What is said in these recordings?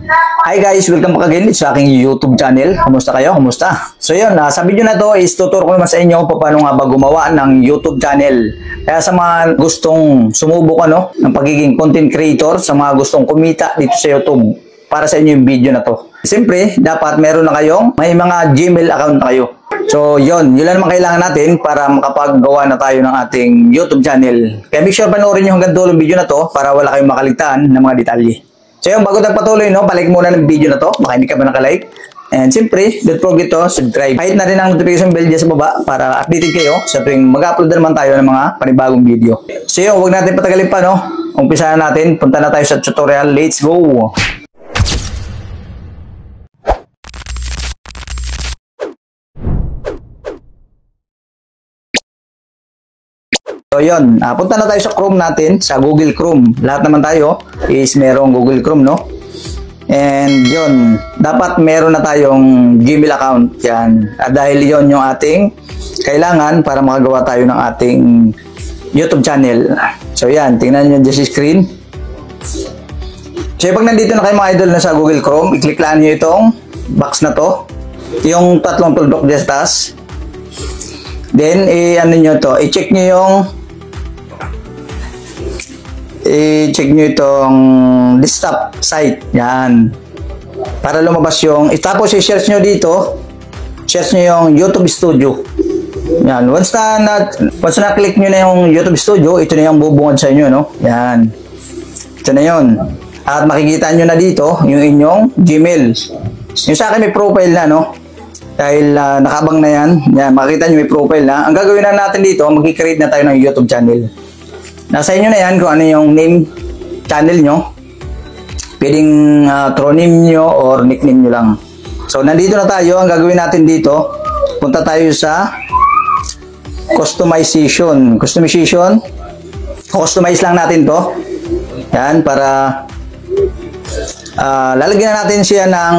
Hi guys, welcome back again sa aking YouTube channel. Kumusta kayo? Kumusta? So yun, sa video na to is tuturo ko naman sa inyo paano nga ba gumawa ng YouTube channel. Kaya sa mga gustong sumubok ng pagiging content creator, sa mga gustong kumita dito sa YouTube, para sa inyo yung video na to. Siyempre, dapat meron na kayong may mga Gmail account na kayo. So yun lang naman kailangan natin para makapaggawa na tayo ng ating YouTube channel. Kaya make sure panoorin nyo hanggang dulo yung video na to para wala kayong makaligtaan ng mga detalye. So yung bago nagpatuloy, palike muna ng video na to. Baka hindi ka ba nakalike. And siyempre, don't forget to subscribe. Kahit na rin ang notification bell dyan sa baba para updated kayo sa tuwing mag-upload na naman tayo ng mga panibagong video. So yun, huwag natin patagalin pa, Umpisa na natin. Punta na tayo sa tutorial. Let's go! So yun, punta na tayo sa Chrome natin, sa Google Chrome. Lahat naman tayo is merong Google Chrome, And yun, dapat meron na tayong Gmail account. Yan. Dahil yun yung ating kailangan para makagawa tayo ng ating YouTube channel. So yan, tingnan nyo dyan sa screen. So pag nandito na kayo mga idol na sa Google Chrome, i-click lang nyo itong box na to. Yung tatlong tuldok dyan sa taas. Then, i-check nyo itong desktop site. Yan. Para lumabas yung, tapos i-search nyo dito, search nyo yung YouTube Studio. Yan. Once na click nyo na yung YouTube Studio, ito na yung bubungad sa inyo, Yan. Ito na yun. At makikita nyo na dito yung inyong Gmail. Yung sa akin may profile na, Dahil nakabang na yan. Yan, makikita nyo may profile na. Ang gagawin na natin dito, mag-create na tayo ng YouTube channel. Nasa inyo na yan kung ano yung name channel nyo. Pwedeng throw name nyo or nickname nyo lang. So, nandito na tayo. Ang gagawin natin dito, punta tayo sa customization. Customize lang natin to. Yan, para lalagyan natin siya ng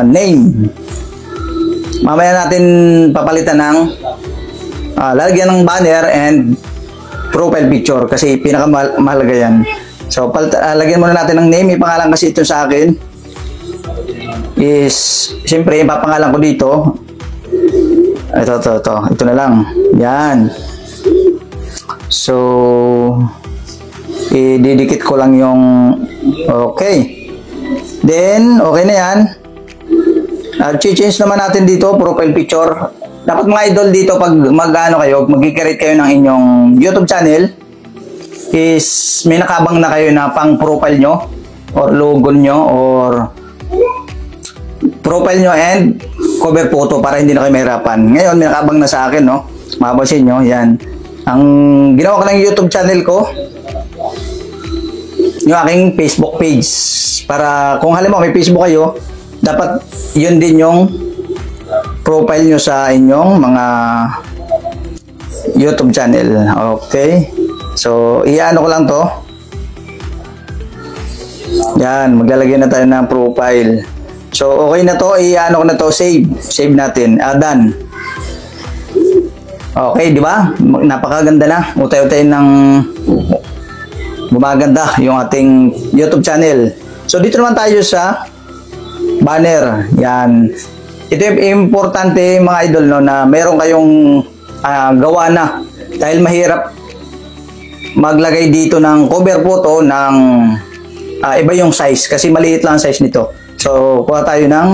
name. Mamaya natin papalitan ng lalagyan ng banner and profile picture kasi pinakamahalaga yan. So, lagyan muna natin ng name. May pangalan kasi ito sa akin. Siyempre, ipapangalan ko dito. Ito na lang. Yan. So, ididikit ko lang yung okay. Then, okay na yan. Change naman natin dito, profile picture. Dapat mga idol dito, pag mag-create kayo ng inyong YouTube channel, is may nakabang na kayo na pang profile nyo, or logo nyo, or profile nyo and cover photo para hindi na kayo mahirapan. Ngayon, may nakabang na sa akin, Mapapansin nyo, yan. Ang ginawa ko ng YouTube channel ko, yung aking Facebook page. Para kung halimbawa may Facebook kayo, dapat yun din yung profile nyo sa inyong mga YouTube channel. Okay. So, iano ko lang to. Yan, maglalagay na tayo ng profile. So, okay na to. Iano ko na to. Save. Save natin. Done. Okay, di ba? Napakaganda na. Utay-utay ng gumaganda yung ating YouTube channel. So, dito naman tayo sa banner. Yan. Ito yung importante mga idol na meron kayong gawa na. Dahil mahirap maglagay dito ng cover photo ng iba yung size. Kasi maliit lang ang size nito. So, kuha tayo ng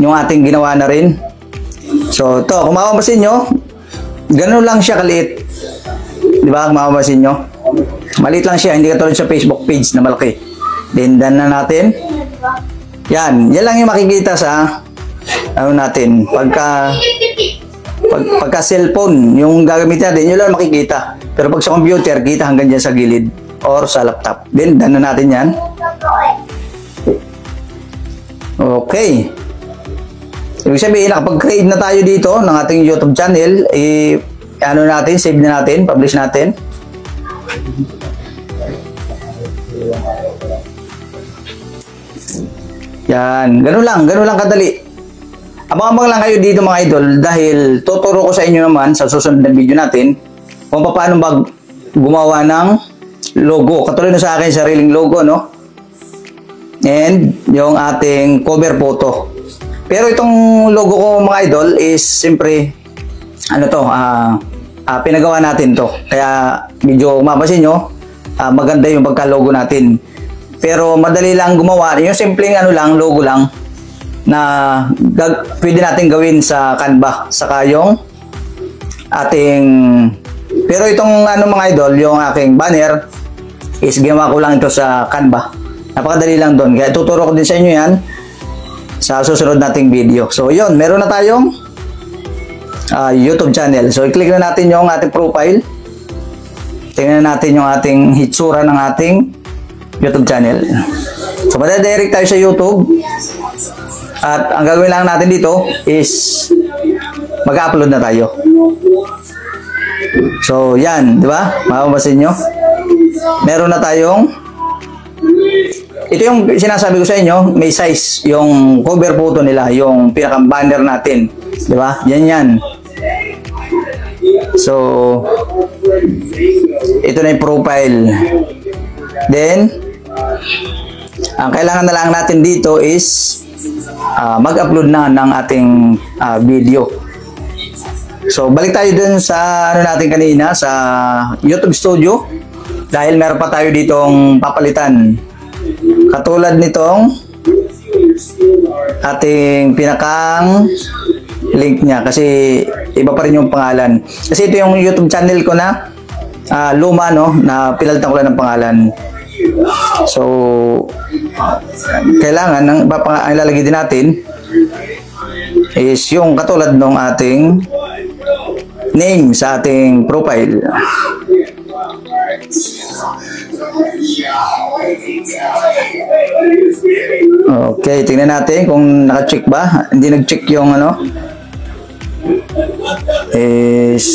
yung ating ginawa na rin. So, ito. Kung mapapansin nyo, ganun lang siya kaliit. Diba? Kung mapapansin nyo. Maliit lang siya. Hindi katulad sa Facebook page na malaki. Then, done na natin. Yan. Yan lang yung makikita sa natin. Pagka cellphone, yung gagamit natin, yun lang makikita. Pero pag sa computer, kita hanggang dyan sa gilid or sa laptop. Then, done na natin yan. Okay. Ibig sabihin, nakapag-create na tayo dito ng ating YouTube channel, save na natin, publish natin. Yan, ganun lang kadali. Abang-abang lang kayo dito mga idol dahil tuturo ko sa inyo naman sa susunod na video natin kung paano gumawa ng logo. Katulad na sa akin, sariling logo, and yung ating cover photo. Pero itong logo ko mga idol is siyempre ano to, pinagawa natin to. Kaya medyo mapasin nyo, maganda yung pagka-logo natin. Pero madali lang gumawa. Yung simpleng ano lang, logo lang na pwede natin gawin sa Canva. Saka yung ating... Pero itong ano mga idol, yung aking banner is ginawa ko lang ito sa Canva. Napakadali lang doon. Kaya tuturo ko din sa inyo yan sa susunod nating video. So yun, meron na tayong YouTube channel. So i-click na natin yung ating profile. Tingnan natin yung ating hitsura ng ating YouTube channel. So madadirect tayo sa YouTube. At ang gagawin lang natin dito is mag-upload na tayo. So yan, di ba? Mapapasin nyo. Meron na tayong, ito yung sinasabi ko sa inyo, may size yung cover photo nila, yung pinakang banner natin. Di ba? Yan yan. So ito na yung profile. Then ang kailangan na lang natin dito is mag-upload na ng ating video. So balik tayo dun sa ano natin kanina sa YouTube Studio dahil meron pa tayo ditong papalitan. Katulad nitong ating pinakang link niya kasi iba pa rin yung pangalan. Kasi ito yung YouTube channel ko na luma, no, na pinalitan ko lang ng pangalan. So kailangan ang ilalagay din natin is yung katulad ng ating name sa ating profile. Okay, tingnan natin kung naka-check ba. Hindi nag-check yung ano. Is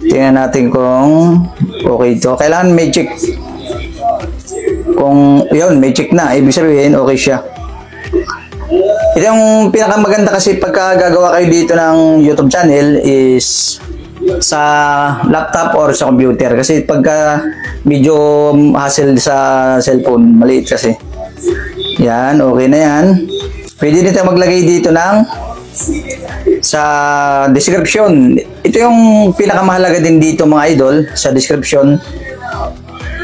tingnan natin kung okay ito. Kailangan may check. Kung yun, may check na, ibig sabihin okay siya. Ito yung pinakamaganda kasi pagka gagawa kayo dito ng YouTube channel is sa laptop or sa computer. Kasi pagka medyo hassle sa cellphone, maliit kasi. Yan, okay na yan. Pwede din tayo maglagay dito ng sa description. Ito yung pinakamahalaga din dito mga idol, sa description.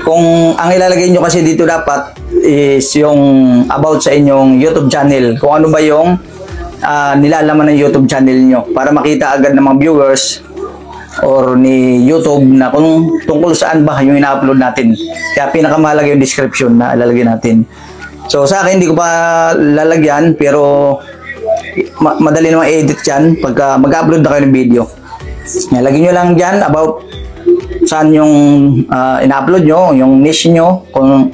Kung ang ilalagay nyo kasi dito dapat is yung about sa inyong YouTube channel. Kung ano ba yung nilalaman ng YouTube channel nyo para makita agad ng mga viewers or ni YouTube na kung tungkol saan ba yung ina-upload natin. Kaya pinakamahalaga yung description na ilalagay natin. So sa akin hindi ko pa lalagyan pero madali naman i-edit yan pagka mag-upload na kayo ng video. Lagyan nyo lang dyan about saan yung ina-upload nyo, yung niche nyo, kung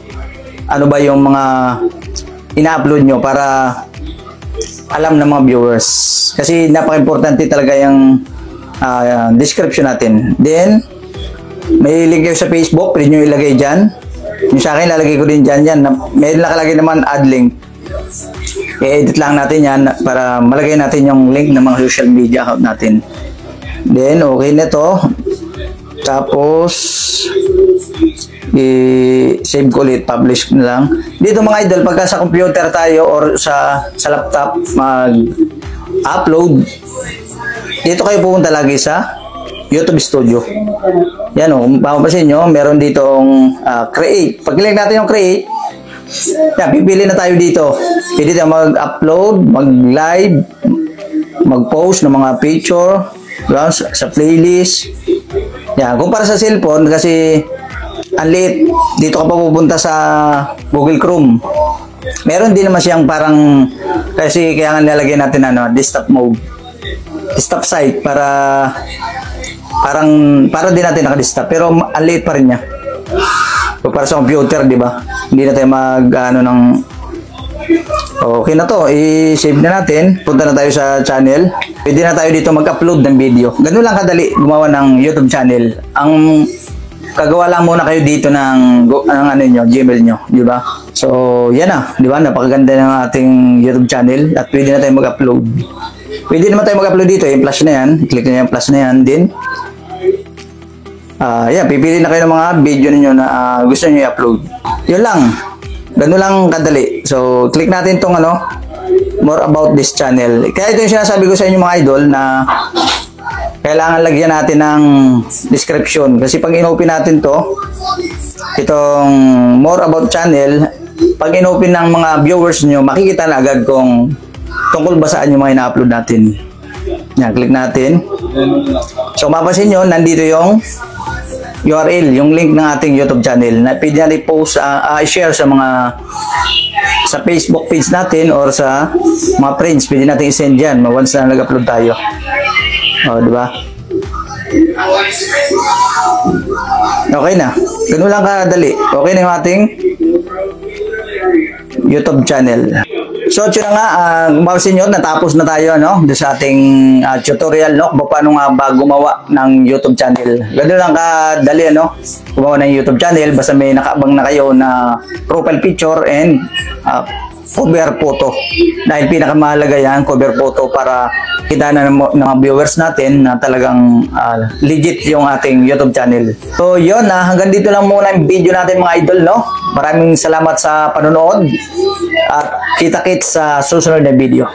ano ba yung mga ina-upload nyo para alam ng mga viewers. Kasi napaka-importante talaga yung description natin. Then, may link kayo sa Facebook, pwede nyo ilagay dyan. Yung sa akin, lalagay ko din dyan. May nakalagay naman ad link. I-edit lang natin yan para malagay natin yung link ng mga social media account natin. Then, okay na to. Tapos i-save ko ulit, publish na lang. Dito mga idol, pagka sa computer tayo or sa laptop mag-upload, dito kayo pupunta lagi sa YouTube Studio. Yan o, mapapasin nyo, meron ditong create. Pag-click natin yung create, yan, pipili na tayo dito. Pwede tayo mag-upload, mag-live, mag-post ng mga picture, diba? Sa playlist. Yan, kumpara sa cellphone kasi ang liit, dito ka pa pupunta sa Google Chrome. Meron din naman siyang parang, kasi kaya nga nilalagay natin desktop mode, desktop site para din natin naka-desktop pero ang liit pa rin niya. So, para sa computer, di ba? Hindi na tayo okay na to, i-save na natin. Punta na tayo sa channel. Pwede na tayo dito mag-upload ng video. Ganun lang kadali gumawa ng YouTube channel. Ang kagawa lang muna kayo dito ng Gmail nyo, di ba? So, yan na, di ba? Napakaganda ng ating YouTube channel at pwede na tayo mag-upload. Pwede naman tayo mag-upload dito, yung plus na yan. I-click na yung plus na yan din. Yan, pipili na kayo ng mga video niyo na gusto niyo i-upload. Yun lang. Ganun lang kadali. So, click natin tong ano, more about this channel. Kaya ito yung sinasabi ko sa inyo mga idol na kailangan lagyan natin ng description. Kasi pag inopen natin to, itong more about channel, pag inopen ng mga viewers nyo, makikita na agad kung tungkol ba saan yung mga ina-upload natin. Yan, click natin. So, mapapansin nyo, nandito yung URL, yung link ng ating YouTube channel na pwede natin i-post, i-share sa mga sa Facebook page natin or sa mga friends. Pwede natin i-send dyan once na nag-upload tayo. O, diba? Okay na. Ganun lang kadali. Okay na yung ating YouTube channel. So, yun na nga, mapapansin nyo, natapos na tayo, no? Doon sa ating tutorial, no? Kung paano nga ba gumawa ng YouTube channel. Ganun lang kadali, no? Gumawa ng YouTube channel, basta may nakaabang na kayo na profile picture and cover photo. Dahil pinakamahalaga yan, cover photo para kita na ng mga viewers natin na talagang legit yung ating YouTube channel. So, yun, hanggang dito lang muna yung video natin mga idol, no? Maraming salamat sa panonood at kita-kits sa susunod na video.